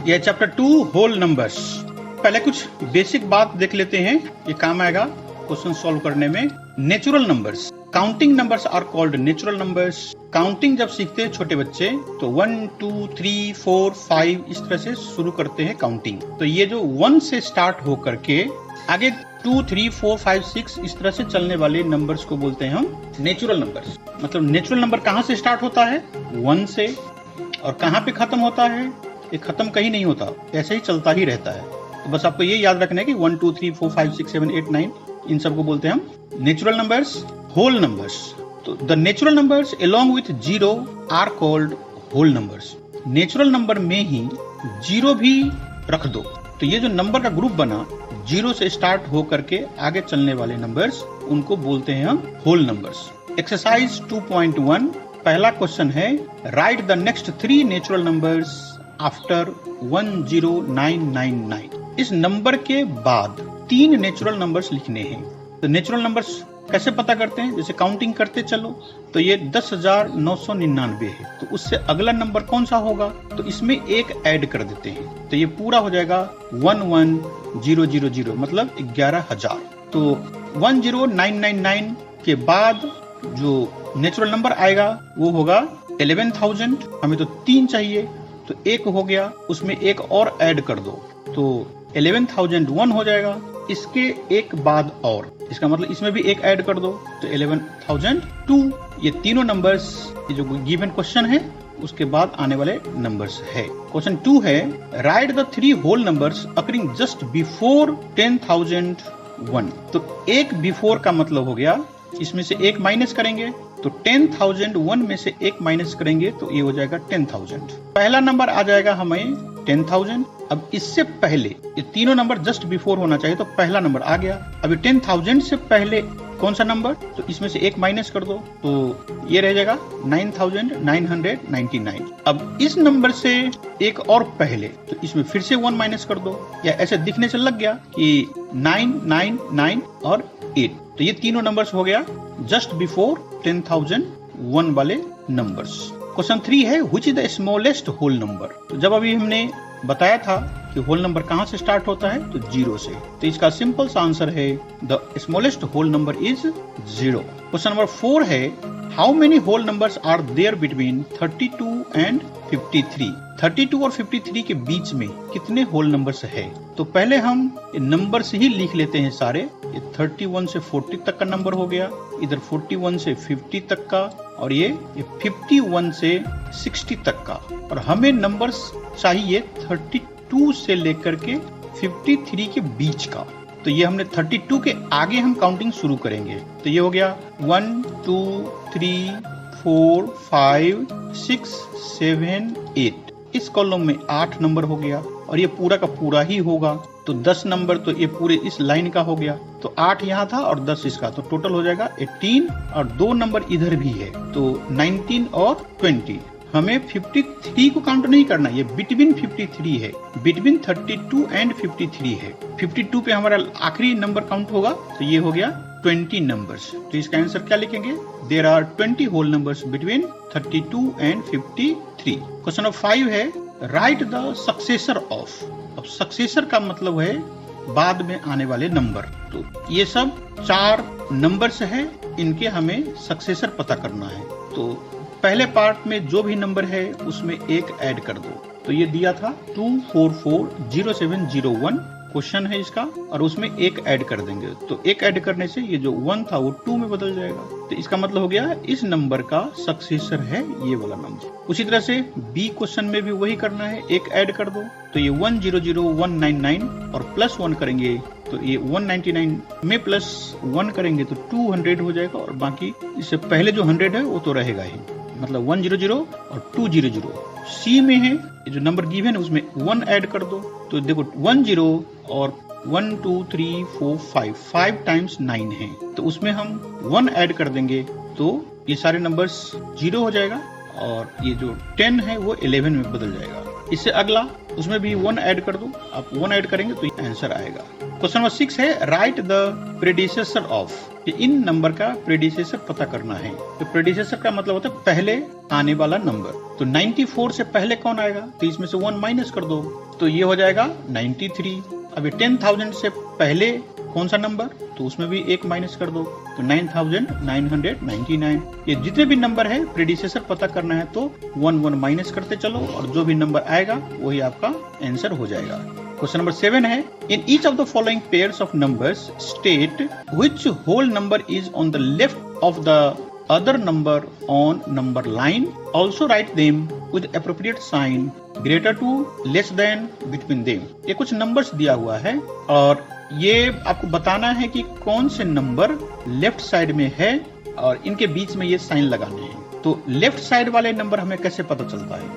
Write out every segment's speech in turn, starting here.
यह chapter 2 whole numbers. पहले कुछ बेसिक बात देख लेते हैं, ये काम आएगा क्वेश्चन सॉल्व करने में। Natural numbers, counting numbers are called natural numbers. Counting जब सीखते हैं छोटे बच्चे तो 1 2 3 4 5 इस तरह से शुरू करते हैं काउंटिंग। तो ये जो 1 से स्टार्ट हो करके आगे 2 3 4 5 6 इस तरह से चलने वाले नंबर्स को बोलते हैं हम नेचुरल नंबर्स। मतलब नेचुरल नंबर कहाँ से स्टार्ट होता है? 1 से। और कहाँ पे खत्म होता है? ये खत्म कहीं नहीं होता, ऐसे ही चलता ही रहता है। तो बस आपको ये याद रखना है कि 1 2 3 4 5 6 7 8 9 इन सबको बोलते हैं हम नेचुरल नंबर्स, होल नंबर्स। तो the natural numbers along with 0 are called whole numbers. Natural number में ही 0 भी रख दो तो ये जो नंबर का ग्रुप बना 0 से स्टार्ट हो करके आगे चलने वाले नंबर्स, उनको बोलते हैं हम होल नंबर्स। एक्सरसाइज 2.1 पहला क्वेश्चन है, write the next 3 natural numbers after 10999। इस नंबर के बाद 3 नेचुरल नंबर्स लिखने हैं। तो नेचुरल नंबर्स कैसे पता करते हैं? जैसे काउंटिंग करते चलो तो ये 10,999 है, तो उससे अगला नंबर कौन सा होगा? तो इसमें एक ऐड कर देते हैं, तो ये पूरा हो जाएगा 11000, मतलब 11,000। तो 10999 के बाद जो नेचुरल नंबर आएगा वो होगा 11,000। हमें तो 3 चाहिए तो एक हो गया, उसमें एक और ऐड कर दो तो 11,001 हो जाएगा। इसके एक बाद और, इसका मतलब इसमें भी एक ऐड कर दो तो 11,002। ये तीनों नंबर्स, ये जो गिवन क्वेश्चन है उसके बाद आने वाले नंबर्स है। क्वेश्चन 2 है, write the 3 whole numbers occurring just before 10,001। तो एक बिफोर का मतलब हो गया इसमें से एक माइनस करेंगे तो 10,001 में से एक माइनस करेंगे तो ये हो जाएगा 10,000। पहला नंबर आ जाएगा हमें 10,000। अब इससे पहले ये तीनों नंबर जस्ट बिफोर होना चाहिए, तो पहला नंबर आ गया। अभी 10,000 से पहले कौन सा नंबर? तो इसमें से एक माइनस कर दो तो ये रह जाएगा 9,999। अब इस नंबर से एक और पहले, तो इसमें फिर से 1 माइनस कर दो, या ऐसे दिखने से लग गया कि 999 और 8। तो ये तीनों नंबर्स हो गया जस्ट बिफोर 10,001 वाले नंबर्स। क्वेश्चन 3 है, which is the smallest whole number. तो जब अभी हमने बताया था कि होल नंबर कहाँ से स्टार्ट होता है, तो 0 से। तो इसका सिंपल सा आंसर है the smallest whole number is 0। Question number 4 है, how many whole numbers are there between 32 and 53। 32 और 53 के बीच में कितने होल नंबर्स है? तो पहले हम नंबर्स ही लिख लेते हैं सारे। ये 31 से 40 तक का नंबर हो गया, इधर 41 से 50 तक का, और ये 51 से 60 तक का। और हमें नंबर्स चाहिए 32 से लेकर के 53 के बीच का। तो ये हमने 32 के आगे हम काउंटिंग शुरू करेंगे। तो ये हो गया 1 2 3 4 5 6 7 8। इस कॉलम में 8 नंबर हो गया, और ये पूरा का पूरा ही होगा तो 10 नंबर, तो ये पूरे इस लाइन का हो गया। तो 8 यहाँ था और 10 इसका, तो टोटल हो जाएगा 18, और 2 नंबर इधर भी है तो 19 और 20। हमें 53 को काउंट नहीं करना, ये बिटवीन 53 है, बिटवीन 32 एंड 53 है। 52 पे हमारा आखिरी नंबर काउंट होगा, तो ये हो गया 20 नंबर्स। तो इसका आंसर क्या लिखेंगे? There are 20 whole numbers between 32 and 53। Question number 5 है, राइट द सक्सेसर ऑफ। अब सक्सेसर का मतलब है बाद में आने वाले नंबर। तो ये सब 4 नंबर्स है, इनके हमें सक्सेसर पता करना है। तो पहले पार्ट में जो भी नंबर है उसमें एक ऐड कर दो। तो ये दिया था 2440701 क्वेश्चन है इसका, और उसमें एक ऐड कर देंगे। तो एक ऐड करने से ये जो 1 था वो 2 में बदल जाएगा। तो इसका मतलब हो गया इस नंबर का सक्सेसर है ये वाला नंबर। उसी तरह से बी क्वेश्चन में भी वही करना है, एक ऐड कर दो। तो ये 100199 और प्लस 1 करेंगे तो ये 199 में प्लस 1 करेंगे तो 200 हो जाएगा, और बाकी इससे पहले जो 100 है वो तो रहेगा ही, मतलब 100 और 200। सी में है ये जो नंबर गिवन है उसमें 1 ऐड कर दो। तो देखो 10 और 1 2 3 4 5 टाइम्स 9 है, तो उसमें हम 1 ऐड कर देंगे तो ये सारे नंबर्स 0 हो जाएगा, और ये जो 10 है वो 11 में बदल जाएगा। इससे अगला उसमें भी 1 ऐड कर दो, आप 1 ऐड करेंगे तो आंसर आएगा। क्वेश्चन नंबर 6 है, write the predecessor of. In number का प्रेडिसेसर पता करना है। तो प्रेडिसेसर का मतलब होता है पहले आने वाला नंबर। तो 94 से पहले कौन आएगा, तो इसमें से 1 माइनस कर दो, तो ये हो जाएगा 93। अब ये 10,000 से पहले कौन सा नंबर, तो उसमें भी 1 माइनस कर दो, तो 9,999। ये जितने भी नंबर है प्रेडिसेसर पता करना है तो 1 माइनस करते चलो और जो भी नंबर आएगा वही आपका आंसर हो जाएगा। क्वेश्चन नंबर 7 है, in each of the following pairs of numbers state which whole number is on the left of the other number on number line, also write them with appropriate sign greater to less than between them. ये कुछ numbers दिया हुआ है और ये आपको बताना है कि कौन से नंबर लेफ्ट साइड में है और इनके बीच में ये साइन लगाने हैं। तो लेफ्ट साइड वाले नंबर हमें कैसे पता चलता है,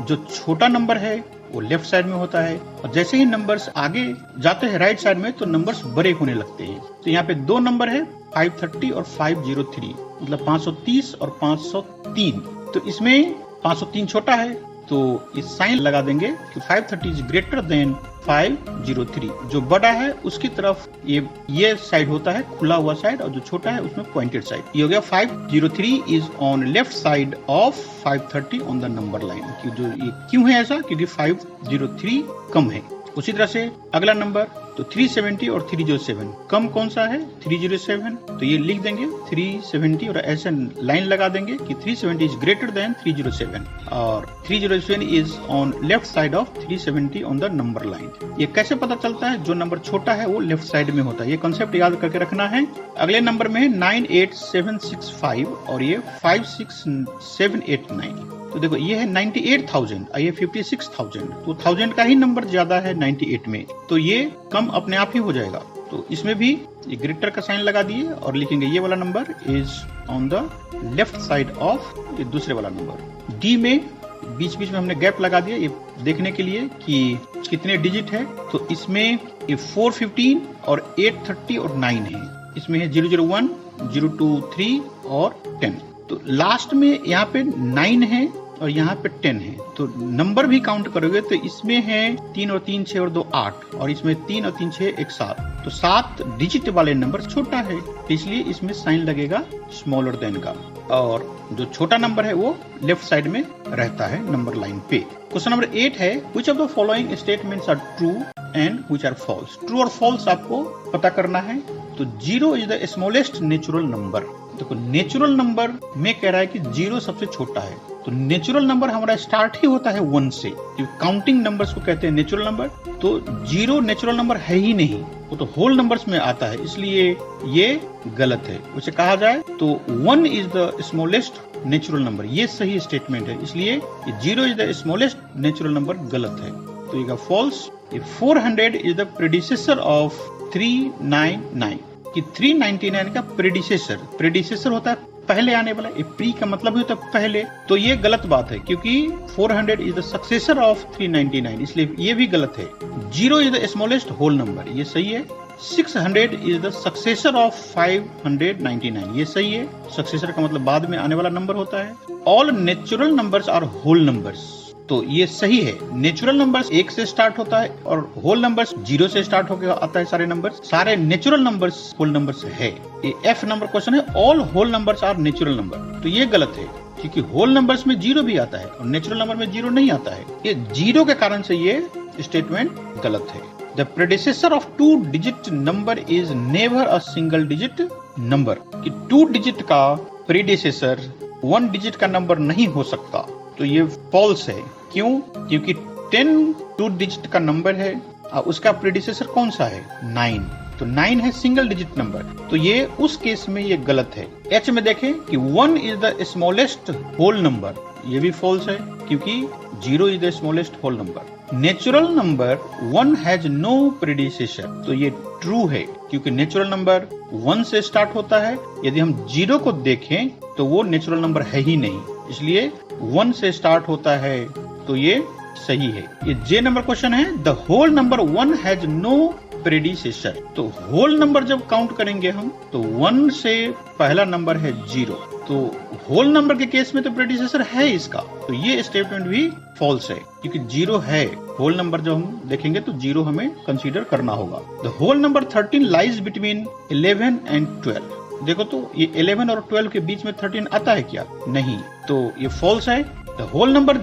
जो छोटा नंबर है वो लेफ्ट साइड में होता है और जैसे ही नंबर्स आगे जाते हैं राइट साइड में तो नंबर्स बड़े होने लगते हैं। तो यहाँ पे 2 नंबर है 530 और 503, मतलब 530 और 503। तो इसमें 503 छोटा है तो इस साइन लगा देंगे कि 530 इज ग्रेटर देन 503। जो बड़ा है उसकी तरफ ये साइड होता है खुला हुआ साइड और जो छोटा है उसमें पॉइंटेड साइड। ये हो गया 503 is on left side of 530 on the number line. जो ये क्यों है ऐसा, क्योंकि 503 कम है। उसी तरह से अगला नंबर तो 370 और 307, कम कौन सा है 307, तो ये लिख देंगे 370 और ऐसे लाइन लगा देंगे कि 370 इज ग्रेटर देन 307 और 307 is on left side of 370 on the number line. ये कैसे पता चलता है, जो नंबर छोटा है वो लेफ्ट साइड में होता है, ये कॉन्सेप्ट याद करके रखना है। अगले नंबर में है 98765 और ये 56789। तो देखो ये है 98,000 और ये 56,000, तो 1000 का ही नंबर ज्यादा है 98 में, तो ये कम अपने आप ही हो जाएगा। तो इसमें भी ये ग्रेटर का साइन लगा दिए और लिखेंगे ये वाला number is on the left side of ये दूसरे वाला नंबर। डी में बीच बीच में हमने गैप लगा दिया ये देखने के लिए कि कितने डिजिट है। तो इसमें ये 415 और 830 और 9 है। इसमें है 001, 023 और 10। तो लास्ट में यहाँ पे 9 है और यहाँ पे 10 है, तो नंबर भी काउंट करोगे तो इसमें है 3 और 3 6 और 2 8 और इसमें 3 और 3 6 1 7, तो 7 डिजिट वाले नंबर छोटा है इसलिए इसमें साइन लगेगा स्मॉलर देन का और जो छोटा नंबर है वो लेफ्ट साइड में रहता है नंबर लाइन पे। क्वेश्चन नंबर 8 है, which of the following statements are true and which are false. True और फॉल्स आपको पता करना है। तो 0 is the smallest natural number. देखो नेचुरल नंबर में कह रहा है कि 0 सबसे छोटा है, तो नेचुरल नंबर हमारा स्टार्ट ही होता है 1 से, काउंटिंग नंबर्स को कहते हैं नेचुरल नंबर। तो 0 नेचुरल नंबर है ही नहीं, वो तो होल नंबर्स में आता है, इसलिए ये गलत है। उसे कहा जाए तो 1 is the smallest natural number, ये सही स्टेटमेंट है, इसलिए 0 is the smallest natural number गलत है। तो ये false. 400 is the predecessor of 399 कि 399 का प्रेडिसेसर होता है पहले आने वाला, ये प्री का मतलब होता है पहले, तो ये गलत बात है क्योंकि 400 इज द सक्सेसर ऑफ 399, इसलिए ये भी गलत है। 0 is the smallest whole number, ये सही है। 600 इज द सक्सेसर ऑफ 599, ये सही है। सक्सेसर का मतलब बाद में आने वाला नंबर होता है। All natural numbers are whole numbers, तो ये सही है। नेचुरल नंबर्स 1 से स्टार्ट होता है और होल नंबर्स 0 से स्टार्ट होकर आता है। सारे नंबर्स, सारे नेचुरल नंबर्स होल नंबर्स है। ये F नंबर क्वेश्चन है, all whole numbers are natural number, तो ये गलत है क्योंकि होल नंबर्स में 0 भी आता है और नेचुरल नंबर में 0 नहीं आता है। ये 0 के कारण से ये स्टेटमेंट गलत है। The predecessor of 2 digit number is never a single digit number, कि 2 डिजिट का प्रेडिसेसर 1 डिजिट का नंबर नहीं हो सकता, तो ये फॉल्स है। क्यों? क्योंकि 10 2 डिजिट का नंबर है और उसका प्रेडिसेसर कौन सा है 9, तो 9 है सिंगल डिजिट नंबर, तो ये उस केस में ये गलत है। H में देखें कि 1 is the smallest whole number, ये भी फॉल्स है क्योंकि 0 is the smallest whole number. Natural number 1 has no predecessor, तो ये ट्रू है क्योंकि नेचुरल नंबर 1 से स्टार्ट होता है। यदि हम 0 को देखें तो वो नेचुरल नंबर है ही नहीं, इसलिए 1 से स्टार्ट होता है, तो ये सही है। ये J नंबर क्वेश्चन है, the whole number 1 has no predecessor, तो होल नंबर जब काउंट करेंगे हम तो 1 से पहला नंबर है 0, तो होल नंबर के केस में तो प्रेडिसेसर है इसका, तो ये स्टेटमेंट भी फॉल्स है क्योंकि 0 है। होल नंबर जब हम देखेंगे तो 0 हमें कंसीडर करना होगा। The whole number 13 lies between 11 and 12। देखो तो ये 11 और 12 के बीच में 13 आता है क्या? नहीं, तो ये फॉल्स है the whole number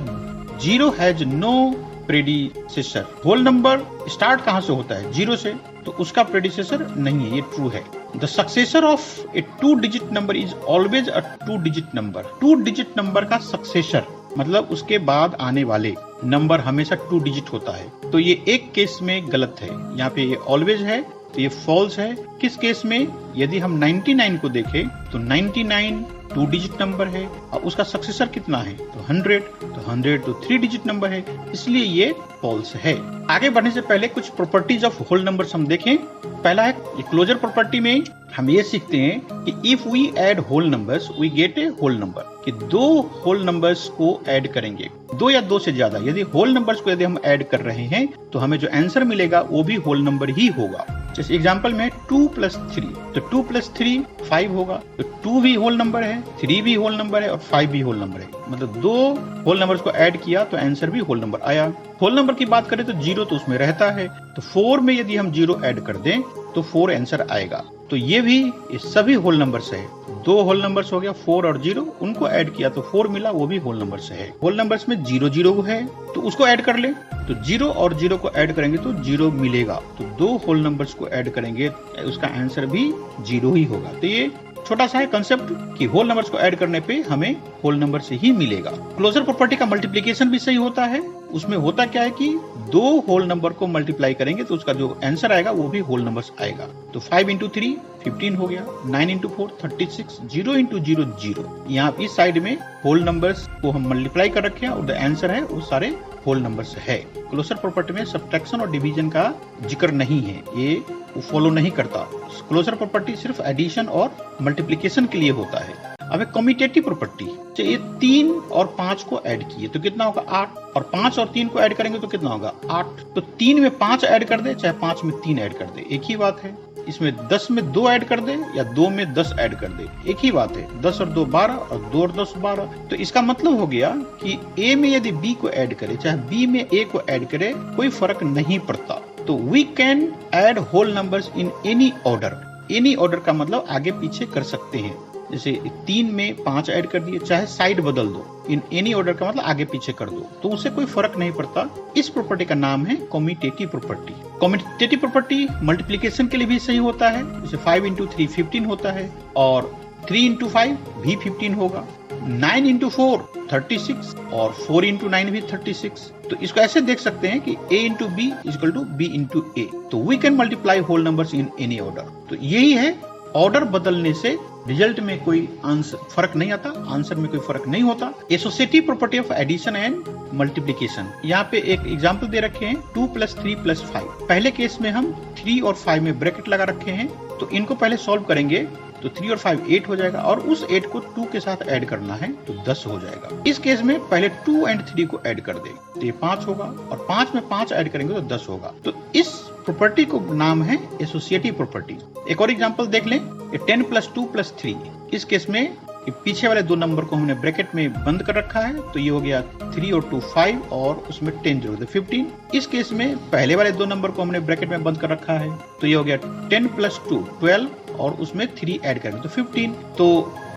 0 has no predecessor. Whole number start कहां से होता है? 0 से, तो उसका प्रेडिसेसर नहीं है, ये ट्रू है। The successor of A 2 digit number is always a 2 digit number. 2 digit number का सक्सेसर मतलब उसके बाद आने वाले नंबर हमेशा 2 डिजिट होता है। तो ये एक केस में गलत है, यहाँ पे ये ऑलवेज है तो ये फॉल्स है। किस केस में? यदि हम 99 को देखें तो 99 2 डिजिट नंबर है और उसका सक्सेसर कितना है? तो 100, तो 100 तो 3 डिजिट नंबर है, इसलिए ये फॉल्स है। आगे बढ़ने से पहले कुछ प्रॉपर्टीज ऑफ होल नंबर्स हम देखें। पहला है क्लोजर प्रॉपर्टी में हम ये सीखते हैं कि if we add whole numbers we get a whole number, कि 2 होल नंबर्स को ऐड करेंगे, 2 या 2 से ज्यादा, यदि होल नंबर्स को यदि हम ऐड कर रहे हैं तो हमें जो आंसर मिलेगा वो भी होल नंबर ही होगा। जैसे एग्जांपल में 2 + 3, तो 2 + 3 5 होगा, तो 2 भी होल नंबर है, 3 भी होल नंबर है और 5 भी होल नंबर है, मतलब 2 होल नंबर्स को ऐड किया तो आंसर भी होल नंबर आया। होल नंबर की बात करें तो 0 तो उसमें रहता है, तो 4 में यदि हम 0 ऐड कर दें तो 4 आंसर आएगा। तो ये सभी होल नंबर्स है। 2 होल नंबर्स हो गया 4 और 0, उनको ऐड किया तो 4 मिला, वो भी होल नंबर्स है। होल नंबर्स में 0 0 है तो उसको ऐड कर ले, तो 0 और 0 को ऐड करेंगे तो 0 मिलेगा। तो 2 होल नंबर्स को ऐड करेंगे उसका आंसर भी 0 ही होगा। तो ये छोटा सा है कंसेप्ट कि होल नंबर्स को ऐड करने पे हमें होल नंबर से ही मिलेगा। क्लोजर प्रॉपर्टी का मल्टीप्लिकेशन भी सही होता है। उसमें होता क्या है कि 2 होल नंबर को मल्टीप्लाई करेंगे तो उसका जो आंसर आएगा वो भी होल नंबर्स आएगा। तो 5 × 3 15 हो गया, 9 × 4 36, 0 × 0 0। यहाँ इस साइड में होल नंबर्स को हम मल्टीप्लाई कर रखे हैं और द आंसर है वो सारे होल नंबर्स है। क्लोजर प्रॉपर्टी में सब्ट्रैक्शन और डिवीजन का जिक्र नहीं है, ये फॉलो नहीं करता। क्लोजर प्रॉपर्टी सिर्फ एडिशन और मल्टीप्लिकेशन के लिए होता है। अब कम्यूटेटिव प्रॉपर्टी, ये 3 और 5 को ऐड किए तो कितना होगा? 8, और 5 और 3 को ऐड करेंगे तो कितना होगा? 8। तो 3 में 5 ऐड कर दे चाहे 5 में 3 ऐड कर दे, एक ही बात है। इसमें 10 में 2 ऐड कर दे या 2 में 10 ऐड कर दे, एक ही बात है। 10 और 2 12 और 2 और 10 12। तो इसका मतलब हो गया कि A में यदि B को ऐड करे चाहे B में A को ऐड करे कोई फर्क नहीं पड़ता। तो we can add whole numbers in any order. Any order का मतलब आगे पीछे कर सकते हैं। जैसे 3 में 5 ऐड कर दिए, चाहे साइड बदल दो, इन एनी ऑर्डर का मतलब आगे पीछे कर दो, तो उससे कोई फर्क नहीं पड़ता। इस प्रॉपर्टी का नाम है commutative property. Commutative property multiplication के लिए भी सही होता है। जैसे 5 × 3 15 होता है और 3 × 5 भी 15 होगा, 9 × 4 36 और 4 × 9 भी 36। तो इसको ऐसे देख सकते हैं कि A × B = B × A। तो we can multiply whole numbers in any order. तो यही है, ऑर्डर बदलने से रिजल्ट में कोई फर्क नहीं आता, आंसर में कोई फर्क नहीं होता। Associative property of addition and multiplication, यहाँ पे एक एग्जांपल दे रखे हैं 2 + 3 + 5। पहले केस में हम 3 और 5 में ब्रैकेट लगा रखे हैं, तो इनको पहले सॉल्व करेंगे तो 3 और 5 8 हो जाएगा और उस 8 को 2 के साथ ऐड करना है तो 10 हो जाएगा। इस केस में पहले 2 और 3 को ऐड कर दे तो ये 5 होगा और 5 में 5 ऐड करेंगे तो 10 होगा। तो इस प्रॉपर्टी को नाम है एसोसिएटिव प्रॉपर्टी। एक और एग्जांपल देख लें, 10 + 2 + 3। इस केस में पीछे वाले 2 नंबर को हमने ब्रैकेट में बंद कर रखा है, तो ये हो गया 3 और 2 5 और उसमें 10 जोड़ दे 15। इस केस में पहले वाले 2 नंबर को हमने ब्रैकेट में बंद कर रखा है, तो ये हो गया 10 + 2 12 और उसमें 3 ऐड करेंगे तो 15। तो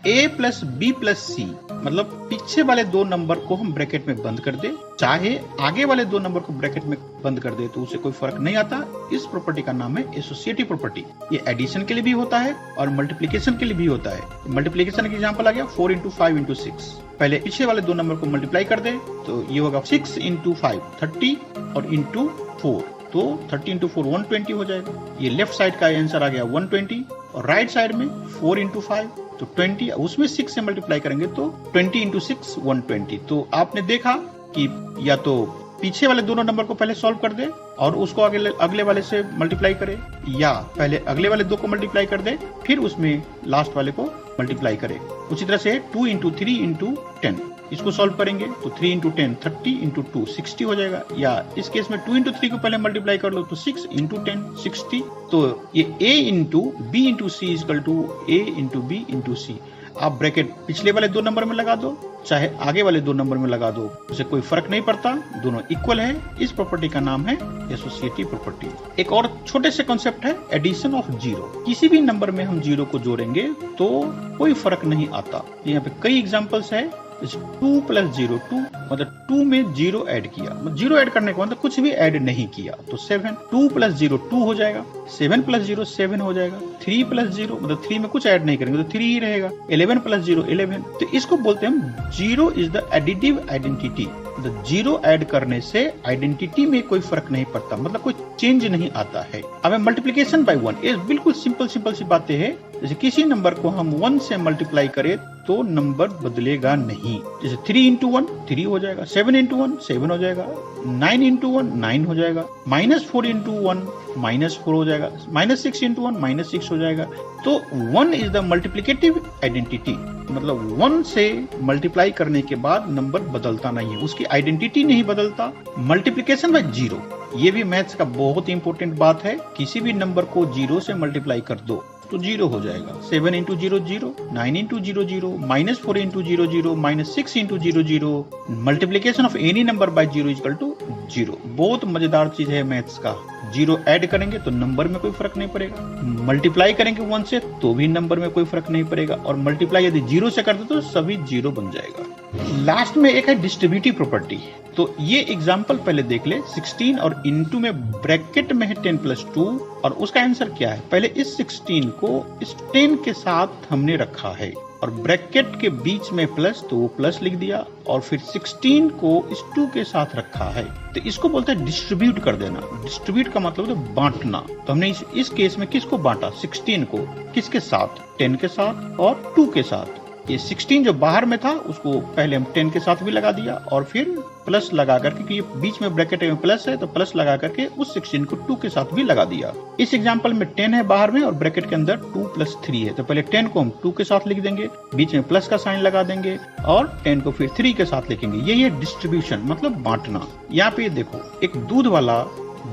A + B + C मतलब पीछे वाले 2 नंबर को हम ब्रैकेट में बंद कर दे, चाहे आगे वाले 2 नंबर को ब्रैकेट में बंद कर दे, तो उसे कोई फर्क नहीं आता। इस प्रॉपर्टी का नाम है एसोसिएटिव प्रॉपर्टी। ये एडिशन के लिए भी होता है और मल्टीप्लिकेशन के लिए भी होता है। मल्टीप्लिकेशन का एग्जांपल आ गया 4 × 5 × 6। पहले पीछे वाले 2 नंबर को मल्टीप्लाई कर दे तो ये होगा 6 × 5 30 और × 4, तो 30 × 4 120 हो जाएगा। ये लेफ्ट साइड का आंसर आ गया 120 और राइट साइड में 4 × 5 तो 20, उसमें 6 से मल्टीप्लाई करेंगे तो 20 × 6 120। तो आपने देखा कि या तो पीछे वाले दोनों नंबर को पहले सॉल्व कर दे और उसको अगले वाले से मल्टीप्लाई करे, या पहले अगले वाले 2 को मल्टीप्लाई कर दे फिर उसमें लास्ट वाले को मल्टीप्लाई करे। उसी तरह से 2 × 3 × 10 इसको सॉल्व करेंगे तो 3 × 10 30 × 2 60 हो जाएगा, या इस केस में 2 × 3 को पहले मल्टीप्लाई कर लो तो 6 × 10 60। तो ये A × B × C = A × B × C। आप ब्रैकेट पिछले वाले 2 नंबर में लगा दो चाहे आगे वाले 2 नंबर में लगा दो, उसे कोई फर्क नहीं पड़ता, दोनों इक्वल है। इस प्रॉपर्टी का नाम है एसोसिएटिव प्रॉपर्टी। एक और छोटे से कॉन्सेप्ट है एडिशन ऑफ 0। किसी भी नंबर में हम 0 को जोड़ेंगे तो कोई फर्क नहीं आता। यहाँ पे कई एग्जांपल्स है 2 प्लस 0 2, मतलब 2 में 0 ऐड किया, मतलब 0 ऐड करने का मतलब कुछ भी ऐड नहीं किया, तो 7। 2 प्लस 0 2 हो जाएगा, 7 प्लस 0 7 हो जाएगा, 3 प्लस 0 मतलब 3 में कुछ ऐड नहीं करेंगे तो 3 ही रहेगा, 11 प्लस 0 11। तो इसको बोलते हैं हम 0 इज द एडिटिव आइडेंटिटी। मतलब 0 ऐड करने से आइडेंटिटी में कोई फर्क नहीं पड़ता, मतलब कोई चेंज नहीं आता है। अब मल्टीप्लीकेशन बाय 1, ये बिल्कुल सिंपल सी बातें हैं। जैसे किसी नंबर को हम 1 से मल्टीप्लाई करें तो नंबर बदलेगा नहीं। जैसे 3 इंटू 1 3 हो जाएगा, 7 इंटू 1 7 हो जाएगा, 9 इंटू 1 9 हो जाएगा, -4 इंटू 1 -4 हो जाएगा, -6 इंटू 1 -6 हो जाएगा। तो 1 इज द मल्टीप्लिकेटिव आइडेंटिटी, मतलब 1 से मल्टीप्लाई करने के बाद नंबर बदलता नहीं है, उसकी आइडेंटिटी नहीं बदलता। मल्टीप्लिकेशन बाय 0, ये भी मैथ्स का बहुत इंपॉर्टेंट बात है। किसी भी नंबर को 0 से मल्टीप्लाई कर दो तो 0 हो जाएगा। 7 into 0 0, 9 into 0 0, -4 into 0 0, -6 into 0 0। Multiplication of any number by 0 equal to 0। बहुत मजेदार चीज है मैथ्स का। 0 ऐड करेंगे तो नंबर में कोई फर्क नहीं पड़ेगा, मल्टीप्लाई करेंगे 1 से तो भी नंबर में कोई फर्क नहीं पड़ेगा, और मल्टीप्लाई यदि 0 से कर दो तो सभी 0 बन जाएगा। लास्ट में एक है डिस्ट्रीब्यूटिव प्रॉपर्टी। तो ये एग्जांपल पहले देख ले। 16 और इनटू में ब्रैकेट में है 10 प्लस 2, और उसका आंसर क्या है? पहले इस 16 को इस 10 के साथ हमने रखा है, और ब्रैकेट के बीच में प्लस, तो वो प्लस लिख दिया, और फिर 16 को इस 2 के साथ रखा है। तो इसको बोलते हैं डिस्ट्रीब्यूट कर देना। डिस्ट्रीब्यूट का मतलब है बांटना। तो हमने इस केस में किसको बांटा? 16 को किसके साथ? 10 के साथ और 2 के साथ। ये 16 जो बाहर में था उसको पहले हम 10 के साथ भी लगा दिया, और फिर प्लस लगा करके, क्योंकि बीच में ब्रैकेट में प्लस है तो प्लस लगा करके उस 16 को 2 के साथ भी लगा दिया। इस एग्जांपल में 10 है बाहर में और ब्रैकेट के अंदर 2 प्लस 3 है, तो पहले 10 को हम 2 के साथ लिख देंगे, बीच में प्लस का साइन लगा देंगे, और 10 को फिर 3 के साथ लिखेंगे। यही है डिस्ट्रीब्यूशन, मतलब बांटना। यहाँ पे देखो, एक दूध वाला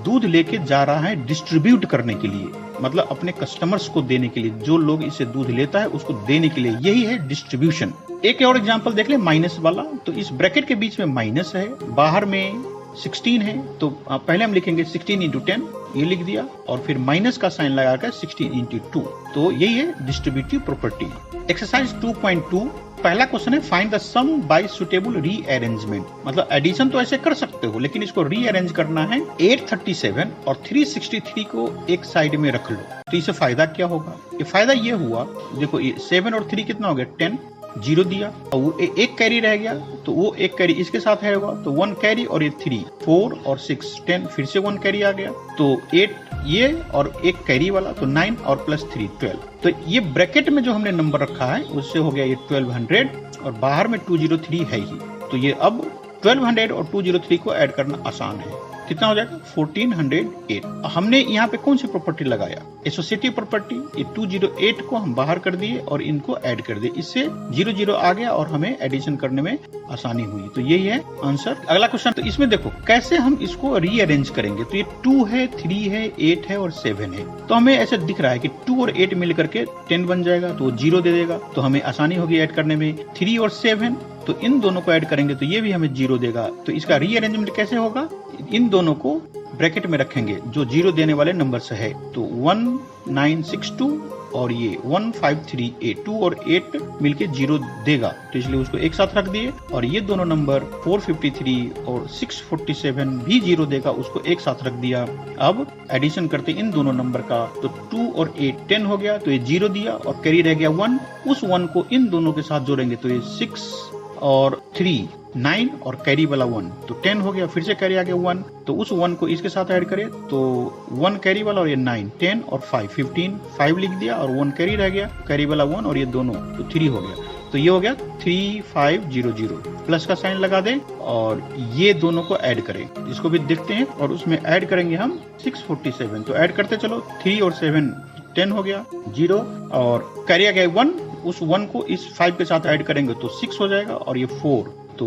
दूध लेके जा रहा है डिस्ट्रीब्यूट करने के लिए, मतलब अपने कस्टमर्स को देने के लिए, जो लोग इसे दूध लेता है उसको देने के लिए। यही है डिस्ट्रीब्यूशन। एक और एग्जांपल देख ले, माइनस वाला। तो इस ब्रैकेट के बीच में माइनस है, बाहर में 16 है, तो पहले हम लिखेंगे 16 इंटू 10, ये लिख दिया, और फिर माइनस का साइन लगाकर 16 इंटू 2। तो यही है डिस्ट्रीब्यूटिव प्रॉपर्टी। एक्सरसाइज 2.2 पहला क्वेश्चन है, find the sum by suitable rearrangement. मतलब एडिशन तो ऐसे कर सकते हो, लेकिन इसको रीअरेंज करना है। 837 और 363 को एक साइड में रख लो, तो इससे फायदा क्या होगा? ये फायदा ये हुआ, देखो ये 7 और 3 कितना हो गया? 10, 0 दिया, और वो एक कैरी रह गया, तो वो एक कैरी इसके साथ है होगा, तो 1 कैरी, और ये 3, 4 और 6 10, फिर से 1 कैरी आ गया, तो 8 ये और एक कैरी वाला, तो 9 और प्लस 3 12। तो ये ब्रैकेट में जो हमने नंबर रखा है उससे हो गया ये 1200, और बाहर में 203 है ही, तो ये अब 1200 और 203 को ऐड करना आसान है। कितना हो जाएगा? 1408। हमने यहाँ पे कौन सी प्रॉपर्टी लगाया? Associative property. ये 208 को हम बाहर कर दिए और इनको ऐड कर दिए, इससे 00 आ गया और हमें एडिशन करने में आसानी हुई। तो यही है आंसर। अगला क्वेश्चन, तो इसमें देखो कैसे हम इसको रीअरेंज करेंगे। तो ये 2 है, 3 है, 8 है और 7 है, तो हमें ऐसे दिख रहा है कि 2 और 8 मिल करके 10 बन जाएगा, तो 0 दे देगा, तो हमें आसानी होगी ऐड करने में। 3 और 7, तो इन दोनों को ऐड करेंगे तो ये भी हमें 0 देगा। तो इसका रीअरेंजमेंट कैसे होगा? इन दोनों को ब्रैकेट में रखेंगे जो 0 देने वाले नंबर से है, तो 1962 और ये 1538, 2 और 8 मिलके 0 देगा, तो इसलिए उसको एक साथ रख दिए। और ये दोनों नंबर 453 और 647 भी 0 देगा, उसको एक साथ रख दिया। अब एडिशन करते इन दोनों नंबर का, तो 2 और 8 10 हो गया, तो ये 0 दिया, और कैरी रह गया 1। उस 1 को इन दोनों के साथ जोड़ेंगे, तो ये 6 और 3 9 और कैरी वाला 1, तो 10 हो गया, फिर से कैरी आ गया 1, तो उस 1 को इसके साथ ऐड करें, तो 1 कैरी वाला और ये 9 10 और 5 15, 5 लिख दिया, और 1 कैरी रह गया, कैरी वाला 1 और ये दोनों, तो 3 हो गया। तो ये हो गया 3500, प्लस का साइन लगा दें और ये दोनों को ऐड करें। इसको भी देखते हैं, और उसमें ऐड करेंगे हम 647, तो ऐड करते चलो, 3 और 7 10 हो गया, 0 और कैरी आ गया 1, उस 1 को इस 5 के साथ ऐड करेंगे तो 6 हो जाएगा, और ये 4, तो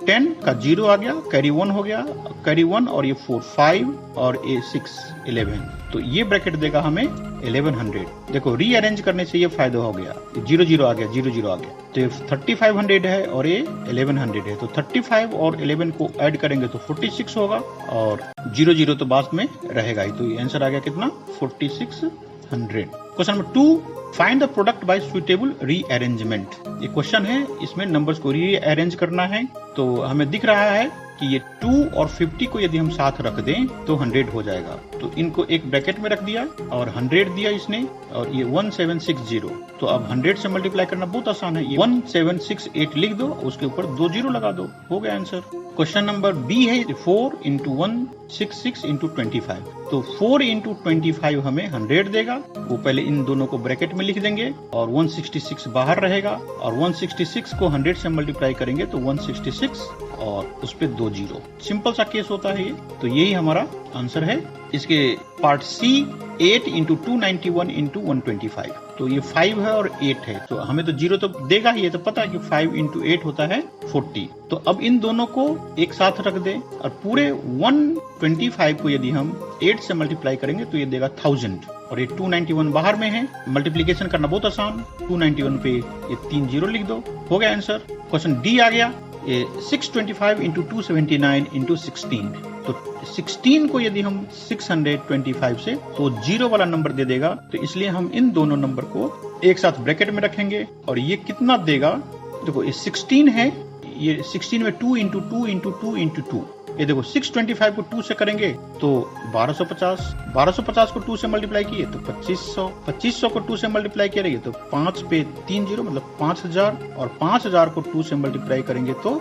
10 का 0 आ गया, कैरी 1 हो गया, कैरी 1 और ये 4 5 और ये 6 11, तो ये ब्रैकेट देगा हमें 1100। देखो रीअरेंज करने से ये फायदा हो गया, 00 आ गया, 00 आ गया, तो ये 3500 है और ये 1100 है, तो 35 और 11 को ऐड करेंगे तो 46 होगा, और 00 तो बाद में रहेगा ही, तो ये आंसर आ गया कितना? 46 100। Question number 2, find the product by suitable rearrangement. ये क्वेश्चन है, इसमें नंबर्स को रीअरेंज करना है। तो हमें दिख रहा है कि ये 2 और 50 को यदि हम साथ रख दें तो 100 हो जाएगा। तो इनको एक ब्रैकेट में रख दिया और 100 दिया इसने, और ये 1760। तो अब 100 से मल्टीप्लाई करना बहुत आसान है। ये 1768 लिख दो, उसके ऊपर 2 जीरो लगा दो, हो गया आंसर। क्वेश्चन नंबर बी है 4 × 166 × 25। तो 4 × 25 हमें 100 देगा। वो पहले इन दोनों को ब्रैकेट में लिख देंगे और 166 बाहर रहेगा, और 166 को 100 से मल्टीप्लाई करेंगे तो 166 और उस पे 2 जीरो। सिंपल सा केस होता है ये। तो यही हमारा आंसर है। इसके पार्ट सी 8 × 291 × 125। तो ये 5 है और 8 है, तो हमें तो जीरो तो देगा ही, ये तो पता है कि 5 × 8 होता है 40। तो अब इन दोनों को एक साथ रख दें और पूरे 125 को यदि हम 8 से मल्टीप्लाई करेंगे तो ये देगा 1000, और ये 291 बाहर में है। मल्टीप्लीकेशन करना बहुत आसान, 291 पे ये 3 जीरो लिख दो, हो गया आंसर। क्वेश्चन डी आ गया 625 × 279 × 16। तो 16 को यदि हम 625 से तो जीरो वाला नंबर दे देगा, तो इसलिए हम इन दोनों नंबर को एक साथ ब्रैकेट में रखेंगे। और ये कितना देगा, देखो ये 16 है, ये 16 में 2 × 2 × 2 × 2। ये देखो 625 को 2 से करेंगे तो 1250, 1250 को 2 से मल्टीप्लाई किए तो 2500, 2500 को 2 से मल्टीप्लाई करेंगे तो 5 पे 3 जीरो मतलब 5000, और 5000 को 2 से मल्टीप्लाई करेंगे तो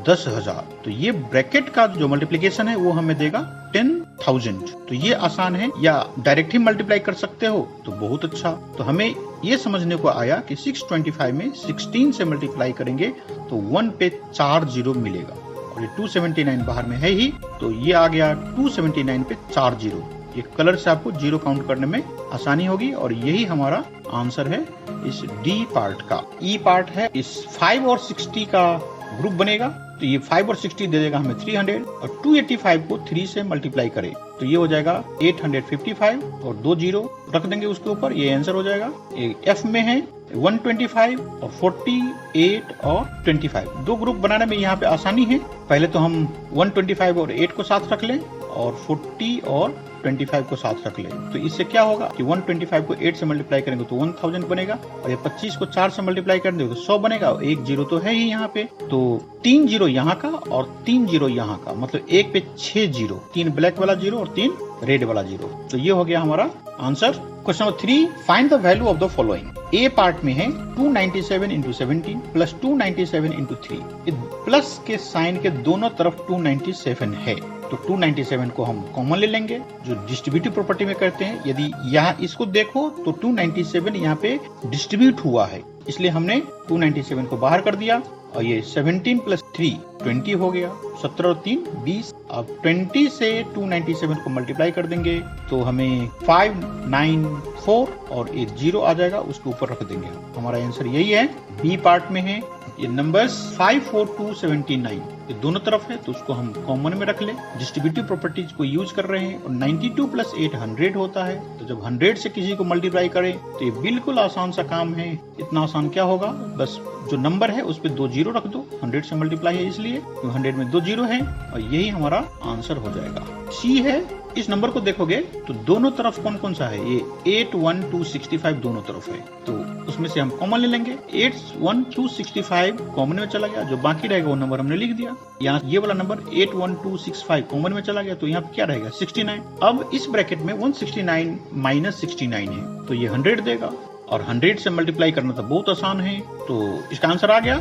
10,000। तो ये ब्रैकेट का जो मल्टीप्लीकेशन है वो हमें देगा 10,000। तो ये आसान है, या डायरेक्ट ही मल्टीप्लाई कर सकते हो तो बहुत अच्छा। तो हमें ये समझने को आया कि 625 में 16 से मल्टीप्लाई करेंगे तो 1 पे 4 जीरो मिलेगा, और ये 279 बाहर में है ही, तो ये आ गया 279 पे 4 जीरो। ये कलर से आपको जीरो काउंट करने में आसानी होगी, और यही हमारा आंसर है इस डी पार्ट का। ई पार्ट है, इस 5 और 60 का ग्रुप बनेगा। तो ये 5 और 60 दे देगा हमें 300, और 285 को 3 से मल्टीप्लाई करें तो ये हो जाएगा 855, और 2 जीरो रख देंगे उसके ऊपर, ये आंसर हो जाएगा। ये एफ में है 125 और 48 और 25। दो ग्रुप बनाने में यहाँ पे आसानी है। पहले तो हम 125 और 8 को साथ रख लें, और 40 और 25 को साथ रख लें। तो इससे क्या होगा कि 125 को 8 से मल्टीप्लाई करेंगे तो 1000 बनेगा, और ये 25 को 4 से मल्टीप्लाई करेंगे तो 100 बनेगा, और 1 जीरो तो है ही यहाँ पे। तो 3 जीरो यहाँ का और 3 जीरो यहाँ का, मतलब 1 पे 6 जीरो, 3 ब्लैक वाला जीरो और 3 रेड वाला जीरो। तो ये हो गया हमारा answer. Question number 3, find the value of the following. A part में है 297 × 17 प्लस 297 × 3। प्लस के साइन के दोनों तरफ 297 है, तो 297 को हम कॉमन ले लेंगे, जो डिस्ट्रीब्यूटिव प्रॉपर्टी में करते हैं। यदि यहाँ इसको देखो तो 297 यहाँ पे डिस्ट्रीब्यूट हुआ है, इसलिए हमने 297 को बाहर कर दिया, और ये 17 + 3 20 हो गया, 17 और 3 20। अब 20 से 297 को मल्टीप्लाई कर देंगे तो हमें 594 और एक जीरो आ जाएगा, उसके ऊपर रख देंगे। हमारा आंसर यही है। बी पार्ट में है ये नंबर्स 54279, ये दोनों तरफ है तो उसको हम कॉमन में रख लें। डिस्ट्रीब्यूटिव प्रॉपर्टीज को यूज कर रहे हैं, और 92 + 8 100 होता है। तो जब 100 से किसी को मल्टीप्लाई करें तो ये बिल्कुल आसान सा काम है। इतना आसान क्या होगा, बस जो नंबर है उस पे 2 जीरो रख दो, 100 से मल्टीप्लाई है इसलिए 100 में 2 जीरो है, और यही हमारा आंसर हो जाएगा। सी है, इस नंबर को देखोगे तो दोनों तरफ कौन कौन सा है, ये 81265 दोनों तरफ है, तो उसमें से हम कॉमन ले लेंगे। 81265 कॉमन में चला गया, जो बाकी रहेगा वो नंबर हमने लिख दिया। यहाँ ये वाला नंबर 81265 कॉमन में चला गया, तो यहाँ क्या रहेगा 69। अब इस ब्रैकेट में 169 - 69 है, तो ये 100 देगा, और 100 से मल्टीप्लाई करना तो बहुत आसान है, तो इसका आंसर आ गया।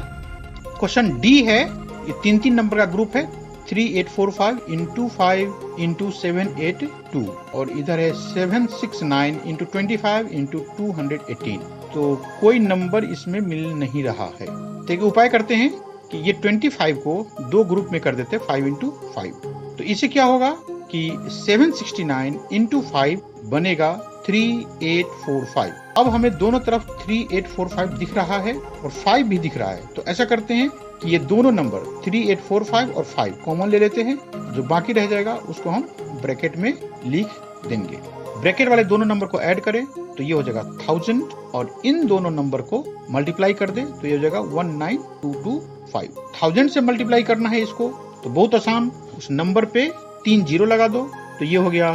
क्वेश्चन डी है, ये 3 नंबर का ग्रुप है, 3845 × 5 × 782, और इधर है 769 × 25 × 218। तो कोई नंबर इसमें मिल नहीं रहा है। तो एक उपाय करते हैं कि ये 25 को 2 ग्रुप में कर देते हैं, 5 × 5। तो इससे क्या होगा कि 769 × 5 बनेगा 3845। अब हमें दोनों तरफ 3845 दिख रहा है और 5 भी दिख रहा है, तो ऐसा करते हैं कि ये दोनों नंबर 3845 और 5 कॉमन ले लेते हैं, जो बाकी रह जाएगा उसको हम ब्रैकेट में लिख देंगे। ब्रैकेट वाले दोनों नंबर को ऐड करें तो ये हो जाएगा 1000, और इन दोनों नंबर को मल्टीप्लाई कर दे तो ये हो जाएगा 19225। 1000 से मल्टीप्लाई करना है इसको, तो बहुत आसान, उस नंबर पे 3 जीरो लगा दो, तो ये हो गया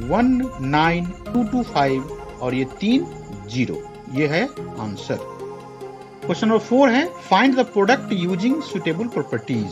19225 और ये 3 0। ये है आंसर। क्वेश्चन नंबर 4 है find the product using suitable properties.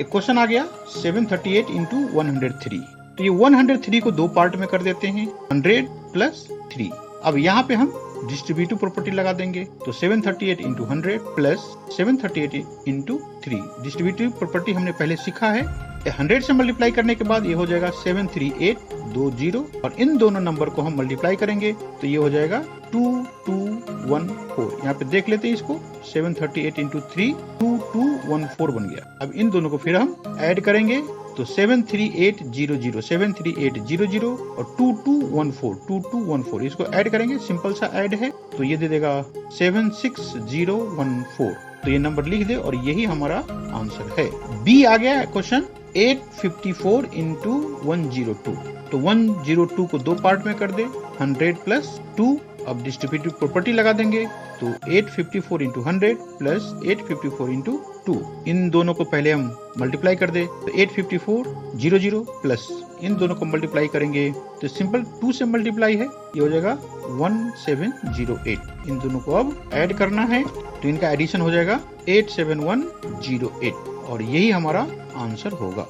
एक क्वेश्चन आ गया 738 इंटू 103। तो ये 103 को दो पार्ट में कर देते हैं, 100 प्लस 3। अब यहाँ पे हम डिस्ट्रीब्यूटिव प्रॉपर्टी लगा देंगे, तो 738 into 100 plus 738 into 3। Distributive property हमने पहले सीखा है। 100 से मल्टीप्लाई करने के बाद ये हो जाएगा 73820 और इन दोनों नंबर को हम मल्टीप्लाई करेंगे तो ये हो जाएगा 2214। यहाँ पे देख लेते हैं इसको, 738 इंटू 3 2214 बन गया। अब इन दोनों को फिर हम ऐड करेंगे तो 73800 73800 और 2214 इसको ऐड करेंगे, सिंपल सा ऐड है, तो ये दे देगा 76014। तो ये नंबर लिख दे और यही हमारा आंसर है। बी आ गया क्वेश्चन 854 इंटू 102। तो 102 को दो पार्ट में कर दे, 100 प्लस 2। अब डिस्ट्रीब्यूटिव प्रॉपर्टी लगा देंगे तो 854 इंटू 100 प्लस 854 इंटू 2। इन दोनों को पहले हम मल्टीप्लाई कर दे तो 85400 प्लस इन दोनों को मल्टीप्लाई करेंगे तो सिंपल 2 से मल्टीप्लाई है, ये हो जाएगा 1708। इन दोनों को अब ऐड करना है तो इनका एडिशन हो जाएगा 87108 और यही हमारा आंसर होगा।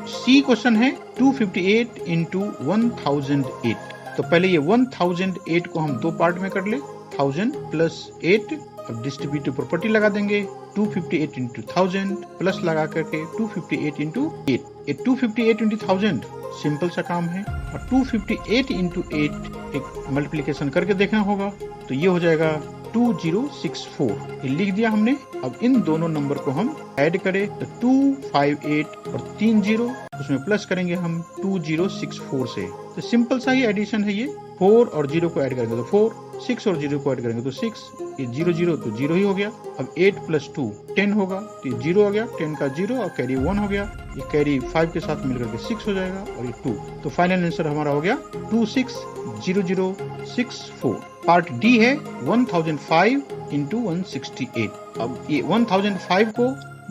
सी क्वेश्चन है 258 इंटू 1008। तो पहले ये 1008 को हम दो पार्ट में कर ले, 1000 प्लस 8। अब डिस्ट्रीब्यूटिव प्रॉपर्टी लगा देंगे 258 इंटू 1000 प्लस लगा करके 258 इंटू 8। ये 258 इंटू 1000 सिंपल सा काम है और 258 इंटू 8 एक मल्टीप्लिकेशन करके देखना होगा तो ये हो जाएगा 2064। ये लिख दिया हमने। अब इन दोनों नंबर को हम ऐड करें तो 258 और 30 उसमें प्लस करेंगे हम 2064 से। तो सिंपल सा ही एडिशन है ये। 4 और 0 को ऐड करेंगे तो 4, 6 और 0 को ऐड करेंगे तो 6, ये 0 0 तो 0 ही हो गया। अब 8 प्लस 2 10 होगा तो ये 0 हो गया, 10 का 0 और कैरी 1 हो गया। ये कैरी 5 के साथ मिलकर के 6 हो जाएगा और ये 2। तो फाइनल आंसर हमारा हो गया 260064। पार्ट डी है 1005 इंटू 168। अब ये 1005 को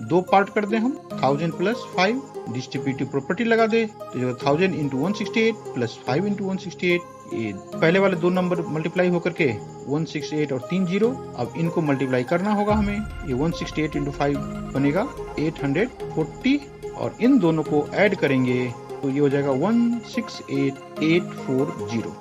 दो पार्ट कर दे हम, 1000 प्लस 5। डिस्ट्रीब्यूटिव प्रॉपर्टी लगा दे तो 1000 इंटू 168 प्लस 5 इंटू 168। ये पहले वाले दो नंबर मल्टीप्लाई होकर के 168 और 30। अब इनको मल्टीप्लाई करना होगा हमें। ये 168 इंटू 5 बनेगा 840 और इन दोनों को ऐड करेंगे तो ये हो जाएगा 168840।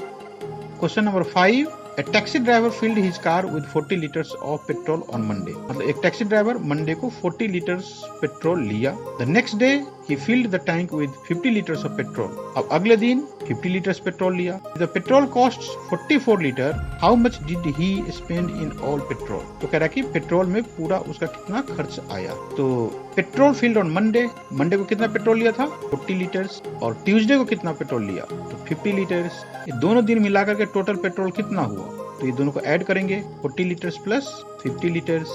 Question number 5 A taxi driver filled his car with 40 liters of petrol on Monday. मतलब एक टैक्सी ड्राइवर मंडे को 40 लीटर्स पेट्रोल लिया। The next day he filled the tank with 50 liters of petrol. अब अगले दिन 50 लीटर्स पेट्रोल लिया। The petrol costs 44 liter. How much did he spend in all petrol? तो कह रहा कि पेट्रोल में पूरा उसका कितना खर्च आया। तो petrol field on Monday, Monday को कितना पेट्रोल लिया था 40 लीटर्स और ट्यूसडे को कितना पेट्रोल लिया तो 50 लीटर्स। ये दोनों दिन मिलाकर के टोटल पेट्रोल कितना हुआ तो ये दोनों को ऐड करेंगे 40 लीटर्स प्लस 50 लीटर्स,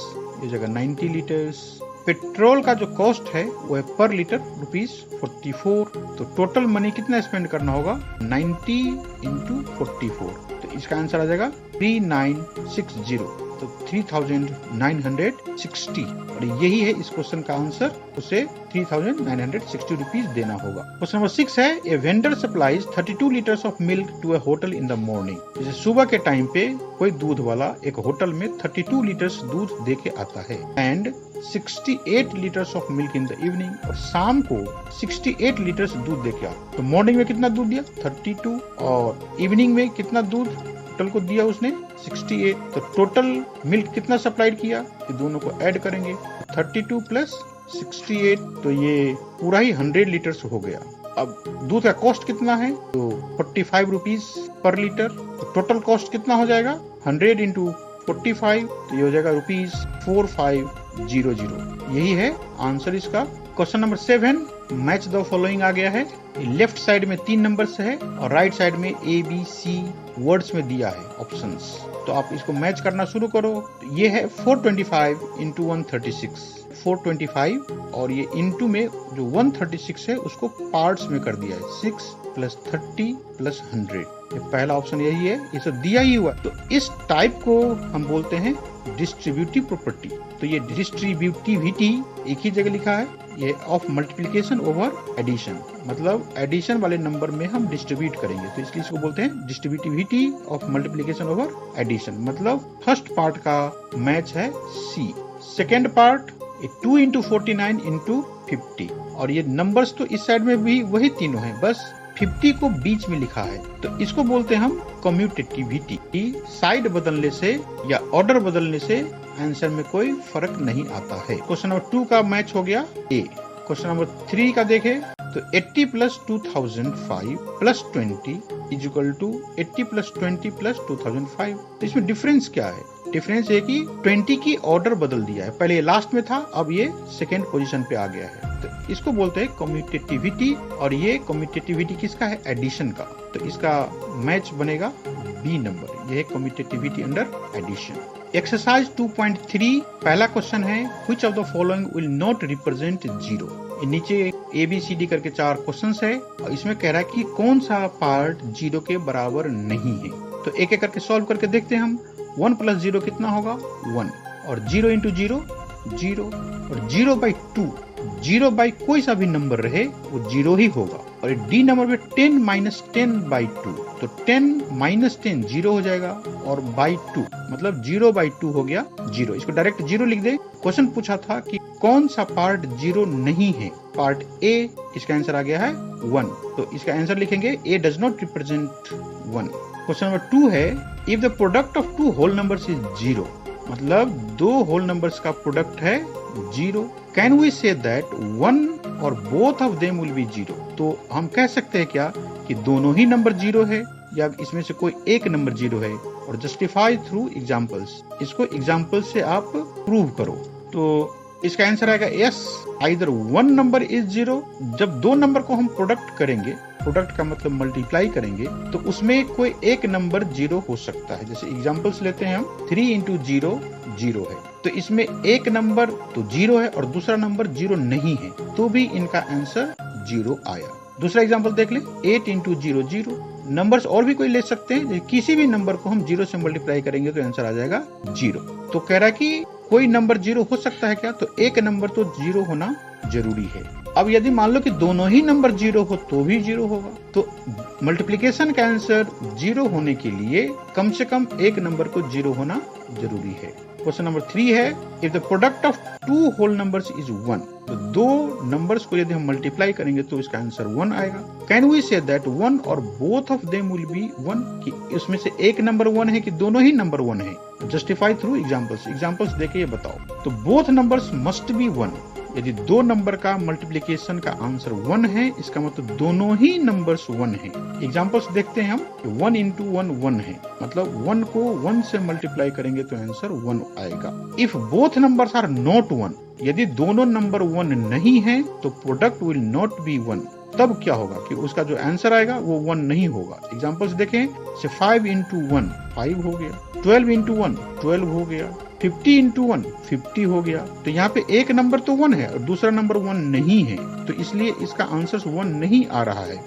ये जगह 90 लीटर्स। पेट्रोल का जो कॉस्ट है वो है पर लीटर ₹44। तो टोटल मनी कितना स्पेंड करना होगा 90 इंटू 44। तो इसका आंसर आ जाएगा 3960। तो 3960 और यही है इस क्वेश्चन का आंसर। उसे 3960 रुपीज देना होगा। क्वेश्चन नंबर 6 है a vendor supplies 32 litres of milk to a hotel in the morning. जैसे सुबह के टाइम पे कोई दूध वाला एक होटल में 32 लीटर्स दूध दे के आता है and 68 litres of milk in the evening और शाम को 68 लीटर्स दूध दे के आता। तो मॉर्निंग में कितना दूध दिया 32 और इवनिंग में कितना दूध होटल को दिया उसने 68। तो टोटल मिल्क कितना सप्लाइड किया ये दोनों को ऐड करेंगे 32 प्लस 68 तो ये पूरा ही 100 लीटर्स हो गया। अब दूध का कॉस्ट कितना है तो 45 रुपीज पर लीटर। तो टोटल कॉस्ट कितना हो जाएगा 100 इंटू 45 तो ये हो जाएगा ₹4500। यही है आंसर इसका। Question number 7 match the following आ गया है। लेफ्ट साइड में 3 नंबर्स है और राइट साइड में ABC वर्ड्स में दिया है ऑप्शंस। तो आप इसको मैच करना शुरू करो। ये है 425 इंटू 136 425 और ये इंटू में जो 136 है उसको पार्ट्स में कर दिया है 6 प्लस 30 प्लस 100। ये पहला ऑप्शन यही है, ये सब दिया ही हुआ। तो इस टाइप को हम बोलते हैं डिस्ट्रीब्यूटिव प्रॉपर्टी। तो ये डिस्ट्रीब्यूटिविटी एक ही जगह लिखा है, ये ऑफ मल्टीप्लिकेशन ओवर एडिशन, मतलब एडिशन वाले नंबर में हम डिस्ट्रीब्यूट करेंगे, तो इसलिए इसको बोलते हैं distributivity of multiplication over addition. मतलब फर्स्ट पार्ट का मैच है C. Second part 2 into 49 into 50, और ये नंबर्स तो इस साइड में भी वही तीनों हैं, बस 50 को बीच में लिखा है, तो इसको बोलते हैं हम कम्यूटेटिविटी। साइड बदलने से या ऑर्डर बदलने से आंसर में कोई फर्क नहीं आता है। क्वेश्चन नंबर 2 का मैच हो गया ए। क्वेश्चन नंबर 3 का देखें तो 80 + 2005 + 20 = 80 + 20 + 2005। तो इसमें डिफरेंस क्या है? डिफरेंस है कि 20 की ऑर्डर बदल दिया है, पहले ये लास्ट में था, अब ये सेकेंड पोजीशन पे आ गया है, तो इसको बोलते हैं कम्यूटेटिविटी। और ये कम्यूटेटिविटी किसका है? एडिशन का, तो इसका मैच बनेगा बी नंबर, ये है कम्यूटेटिविटी अंडर एडिशन। एक्सरसाइज 2.3 पहला क्वेश्चन है, which of the following will not represent 0। नीचे ABCD करके 4 क्वेश्चंस है, और इसमें कह रहा है कि कौन सा पार्ट 0 के बराबर नहीं है। तो एक एक करके सॉल्व करके देखते हैं हम। 1 + 0 कितना होगा? 1, और 0 × 0 0, और 0/2, 0 कोई सा भी नंबर रहे वो 0 ही होगा। और डी नंबर में 10 - 10/2, तो 10 - 10 0 हो जाएगा, और बाई 2 मतलब 0/2 हो गया 0। इसको डायरेक्ट 0 लिख दे। क्वेश्चन पूछा था कि कौन सा पार्ट 0 नहीं है? पार्ट ए, इसका आंसर आ गया है 1, तो इसका आंसर लिखेंगे a does not represent 1। Question number 2 है, if the product of 2 whole numbers is 0, मतलब 2 होल नंबर्स का प्रोडक्ट है 0, कैन वी से दैट 1 और both of them will be 0। तो हम कह सकते हैं क्या कि दोनों ही नंबर 0 है, या इसमें से कोई एक नंबर 0 है, और जस्टिफाई थ्रू एग्जांपल्स, इसको एग्जांपल से आप प्रूव करो। तो इसका आंसर आएगा यस, आइदर 1 नंबर इज 0। जब 2 नंबर को हम प्रोडक्ट करेंगे, प्रोडक्ट का मतलब मल्टीप्लाई करेंगे, तो उसमें कोई एक नंबर 0 हो सकता है। जैसे एग्जांपल्स लेते हैं हम, 3 × 0 0 है, तो इसमें एक नंबर तो 0 है और दूसरा नंबर 0 नहीं है, तो भी इनका आंसर 0 आया। दूसरा एग्जांपल देख ले, 8 × 0 0। नंबर्स और भी कोई ले सकते हैं, किसी भी नंबर को हम 0 से मल्टीप्लाई करेंगे तो आंसर आ जाएगा 0। तो कह रहा है कि कोई नंबर 0 हो सकता है क्या? तो एक नंबर तो 0 होना जरूरी है। अब यदि मान लो कि दोनों ही नंबर 0 हो तो भी 0 होगा, तो मल्टीप्लिकेशन का आंसर 0 होने के लिए कम से कम एक नंबर को 0 होना जरूरी है। क्वेश्चन नंबर 3 है, if the product of 2 whole numbers is 1, तो 2 नंबर्स को यदि हम मल्टीप्लाई करेंगे तो इसका आंसर 1 आएगा। कैन वी से दैट 1 और both of them will be 1, कि उसमें से एक नंबर 1 है कि दोनों ही नंबर 1 है? जस्टिफाई थ्रू एग्जांपल्स, एग्जांपल्स देके ये बताओ। तो बोथ नंबर्स मस्ट बी 1, यदि 2 नंबर का मल्टीप्लिकेशन का आंसर 1 है, इसका मतलब दोनों ही नंबर्स 1 है। एग्जांपल्स देखते हैं हम, 1 × 1 1 है, मतलब 1 को 1 से मल्टीप्लाई करेंगे तो आंसर 1 आएगा। If both numbers are not 1, यदि दोनों नंबर 1 नहीं है तो प्रोडक्ट विल नॉट बी 1। तब क्या होगा कि उसका जो आंसर आएगा वो 1 नहीं होगा। एग्जांपल्स देखें, से 5 × 1 5 हो गया, 12 × 1 12 हो गया, 50 × 1 50 हो गया। तो यहाँ पे एक नंबर तो 1 है और दूसरा नंबर 1 नहीं है, तो इसलिए इसका आंसर 1 नहीं आ रहा है।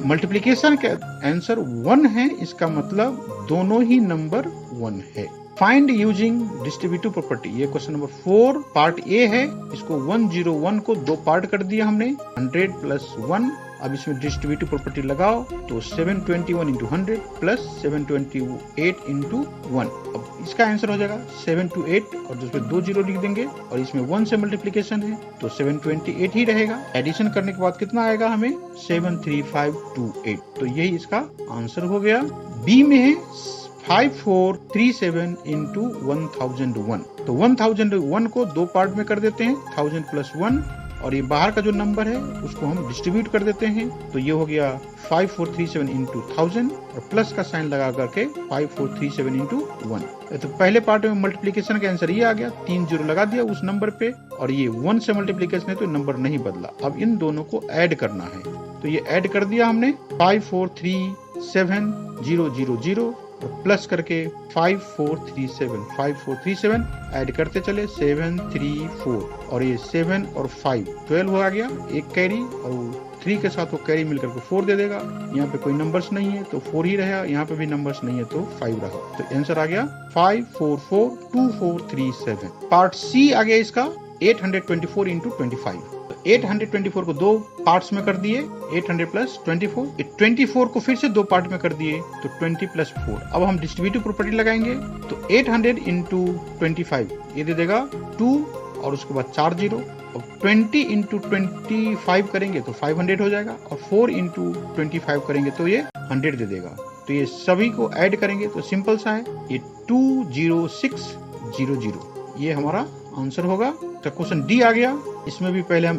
मल्टीप्लिकेशन का आंसर 1 है, इसका मतलब दोनों ही नंबर 1 है। फाइंड यूजिंग डिस्ट्रीब्यूटिव प्रॉपर्टी, ये क्वेश्चन नंबर 4 पार्ट ए है। इसको 101 को 2 पार्ट कर दिया हमने, 100 + 1। अब इसमें डिस्ट्रीब्यूटिव प्रॉपर्टी लगाओ तो 721 × 100 + 728 × 1। अब इसका आंसर हो जाएगा 728, और जिसमें 2 0 लिख देंगे, और इसमें 1 से मल्टीप्लिकेशन है तो 728 ही रहेगा। एडिशन करने के बाद कितना आएगा हमें? 73528। तो यही इसका आंसर हो गया। बी में है 5437 × 1001। तो 1001 को 2 पार्ट में कर देते हैं, 1000 + 1, और ये बाहर का जो नंबर है उसको हम डिस्ट्रीब्यूट कर देते हैं, तो ये हो गया 5437 × 1000, और प्लस का साइन लगा करके 5437 × 1। तो पहले पार्ट में मल्टीप्लिकेशन का आंसर ये आ गया, 3 0 लगा दिया उस नंबर पे, और ये 1 से मल्टीप्लिकेशन है तो नंबर नहीं बदला। अब इन दोनों को ऐड करना है, तो ये ऐड कर दिया हमने, 5437 0 0 0 और प्लस करके 5437 ऐड करते चले, 734, और ये 7 और 5 12 आ गया, एक कैरी, और 3 के साथ वो कैरी मिलकर के 4 दे देगा। यहाँ पे कोई नंबर्स नहीं है तो 4 ही रहेगा, यहाँ पे भी नंबर्स नहीं है तो 5 रहा। तो आंसर आ गया 5442437। पार्ट सी आ गया इसका 824 × 25। 824 को दो पार्ट्स में कर दिए, 800 प्लस 24, 24 को फिर से दो पार्ट में कर दिए तो 20 प्लस 4। अब हम डिस्ट्रीब्यूटिव प्रॉपर्टी लगाएंगे तो 800 इंटू 25 ये दे देगा 2 और उसके बाद 4 जीरो, और 20 इंटू 25 करेंगे तो 500 हो जाएगा, और 4 इंटू 25 करेंगे तो ये 100 दे देगा। तो ये सभी को ऐड करेंगे तो सिंपल सा है, ये 20600 ये हमारा आंसर होगा। तो क्वेश्चन डी आ गया। इसमें भी पहले हम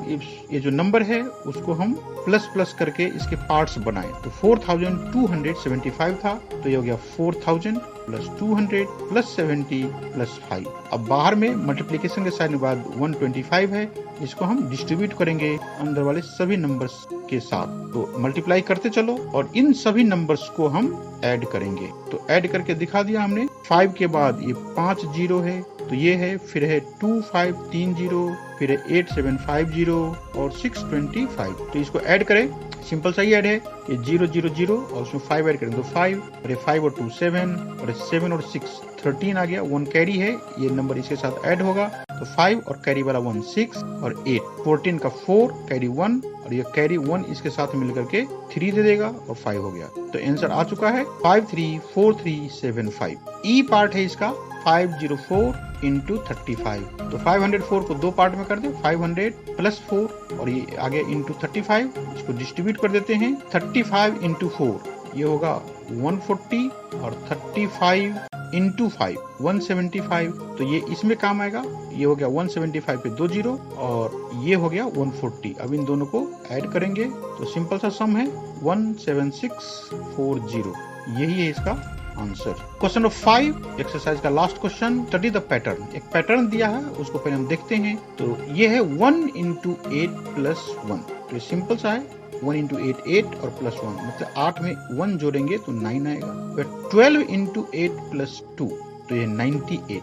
ये जो नंबर है उसको हम प्लस प्लस करके इसके पार्ट्स बनाए। तो 4275 था तो ये हो गया 4000 प्लस 200 प्लस 70 प्लस 5। अब बाहर में मल्टीप्लिकेशन के साइन के बाद 125 है, इसको हम डिस्ट्रीब्यूट करेंगे अंदर वाले सभी नंबर्स के साथ। तो मल्टीप्लाई करते चलो और इन सभी नंबर्स को हम ऐड करेंगे। तो ऐड करके दिखा दिया हमने। 5 के बाद ये 5 जीरो है तो ये है, फिर है 2530, फिर है 8750 और 625। तो इसको ऐड करें, सिंपल सा ही ऐड है, ये 000 और उसमें 5 ऐड करें तो 5, और ये 5 और 2 7, और ये 7 और 6 13 आ गया। 1 कैरी है, ये नंबर इसके साथ ऐड होगा तो 5 और कैरी वाला 1 6 और 8, 14 का 4 कैरी 1 और ये कैरी 1 इसके साथ मिलकर के 3 दे देगा और 5 हो गया। तो आंसर आ चुका है 534375। ई पार्ट है इसका 504 इंटू 35। तो 504 को दो पार्ट में कर दे, 500 प्लस 4 और ये आगे इंटू 35। इसको डिस्ट्रीब्यूट कर देते हैं। 35 इंटू 4 ये होगा 140 और 35 इंटू 5 175। तो ये इसमें काम आएगा। ये हो गया 175 पे 2 जीरो और ये हो गया 140। अब इन दोनों को ऐड करेंगे तो सिंपल सा सम है 17640। यही है इसका आंसर। क्वेश्चन नंबर 5 एक्सरसाइज का last question, study the pattern. एक पैटर्न दिया है उसको पहले हम देखते हैं। तो ये है 1 इंटू 8 प्लस 1। तो सिंपल सा है 1 इंटू 8 8 और प्लस 1 मतलब 8 में 1 जोड़ेंगे तो 9 आएगा। फिर 12 इंटू 8 प्लस 2 तो ये 98।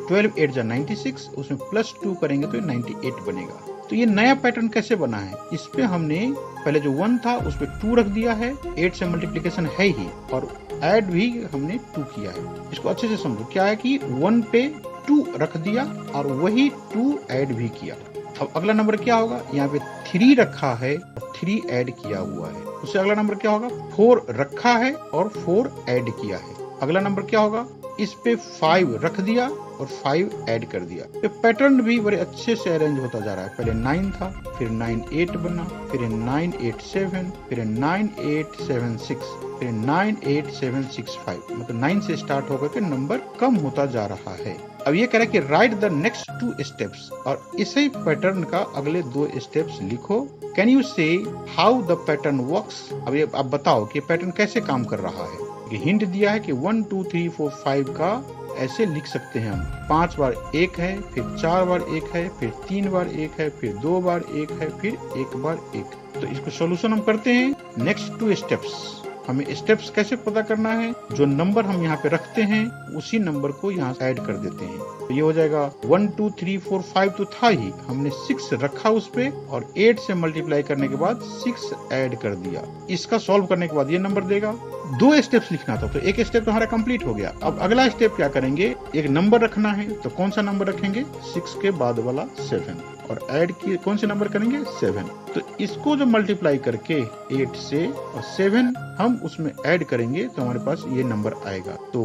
12 8 जा 96, उसमें प्लस 2 करेंगे तो ये 98 बनेगा। तो ये नया पैटर्न कैसे बना है, इस पे हमने पहले जो 1 था उस पे 2 रख दिया है। 8 से मल्टीप्लिकेशन है ही और ऐड भी हमने 2 किया है। इसको अच्छे से समझो, क्या है कि 1 पे 2 रख दिया और वही 2 ऐड भी किया। अब अगला नंबर क्या होगा, यहाँ पे 3 रखा है और 3 ऐड किया हुआ है। उससे अगला नंबर क्या होगा, 4 रखा है और 4 ऐड किया है। अगला नंबर क्या होगा, इस पे 5 रख दिया और 5 ऐड कर दिया। तो पैटर्न भी बड़े अच्छे से अरेंज होता जा रहा है। पहले 9 था, फिर 9 8 बना, फिर 9 8 7, फिर 9 8 7 6, फिर 9 8 7 6 5। मतलब 9 से स्टार्ट होकर के नंबर कम होता जा रहा है। अब ये कह रहा है कि राइट द नेक्स्ट 2 स्टेप्स, और इसी पैटर्न का अगले 2 स्टेप्स लिखो। कैन यू से हाउ द पैटर्न वर्क्स। अब ये आप बताओ कि पैटर्न कैसे काम कर रहा है। ये हिंट दिया है कि 1 2 3 4 5 का ऐसे लिख सकते हैं हम। 5 बार 1 है, फिर 4 बार 1 है, फिर 3 बार 1 है, फिर 2 बार 1 है, फिर 1 बार 1। तो इसको सॉल्यूशन हम करते हैं। नेक्स्ट 2 स्टेप्स, हमें स्टेप्स कैसे पता करना है, जो नंबर हम यहाँ पे रखते हैं उसी नंबर को यहाँ ऐड कर देते हैं। तो ये हो जाएगा 1 2 3 4 5 तो था ही, हमने 6 रखा उस पे और 8 से मल्टीप्लाई करने के बाद 6 ऐड कर दिया। इसका सॉल्व करने के बाद ये नंबर देगा। 2 स्टेप्स लिखना था तो एक स्टेप तो हमारा कंप्लीट हो गया। अब अगला स्टेप क्या करेंगे, एक नंबर रखना है तो कौन सा नंबर रखेंगे, 6 के बाद वाला 7 और ऐड किए कौन से नंबर करेंगे 7। तो इसको जो मल्टीप्लाई करके 8 से और 7 हम उसमें ऐड करेंगे तो हमारे पास ये नंबर आएगा। तो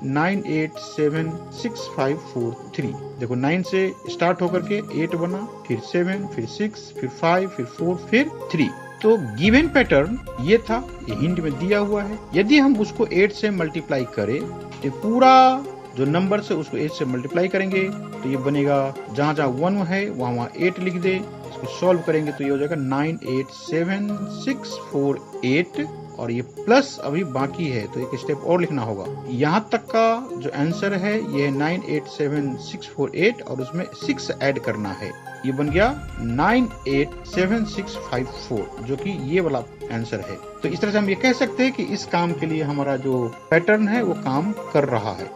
987654 देखो 9 से स्टार्ट होकर के 8 बना, फिर 7, फिर 6, फिर 5, फिर 4, फिर 3। तो गिवन पैटर्न ये था, ये हिंट में दिया हुआ है। यदि हम उसको 8 से मल्टीप्लाई करें तो पूरा जो नंबर से उसको 8 से मल्टीप्लाई करेंगे तो ये बनेगा, जहाँ जहाँ 1 है वहाँ 8 लिख दे। इसको सॉल्व करेंगे तो ये हो जाएगा 987648 और ये प्लस अभी बाकी है तो एक स्टेप और लिखना होगा। यहाँ तक का जो आंसर है ये 987648 और उसमें 6 ऐड करना है। ये बन गया 987654 जो कि ये वाला आंसर है। तो इस तरह से हम ये कह सकते हैं कि इस काम के लिए हमारा जो पैटर्न है वो काम कर रहा है।